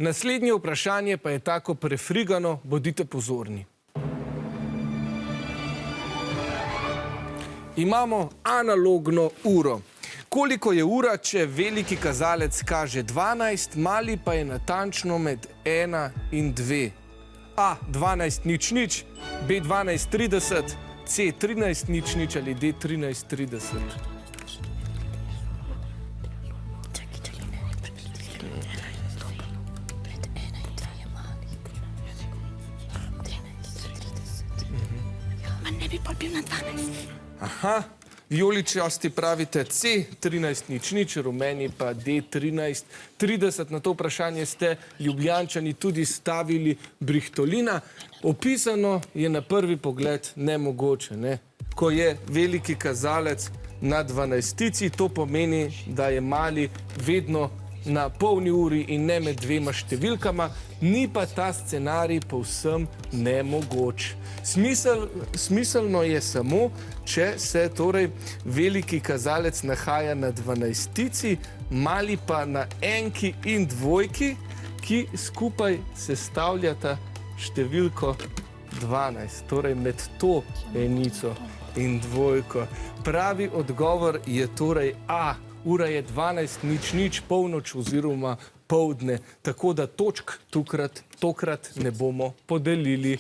Naslednje vprašanje pa je tako prefrigano, bodite pozorni. Imamo analogno uro. Koliko je ura, če veliki kazalec kaže 12, mali pa je natančno med 1 in 2? A. 12:00, B. 12:30, C. 13:00 ali D. 13:30. Ne bi pol bil na 12. Aha, vijoličasti pravite C, 13:00, rumeni pa D, 13:30. Na to vprašanje ste Ljubljančani tudi stavili Brihtolina. Opisano je na prvi pogled nemogoče, ne? Ko je veliki kazalec na 12-tici, to pomeni, da je mali vedno na polni uri in ne med dvema številkama, ni pa ta scenarij povsem nemogoč. Smiselno je samo, če se torej veliki kazalec nahaja na 12-tici, mali pa na enki in dvojki, ki skupaj sestavljata številko 12, torej med to enico in dvojko. Pravi odgovor je torej A. Ura je 12:00, polnoč oziroma poldne, tako da točk tokrat ne bomo podelili.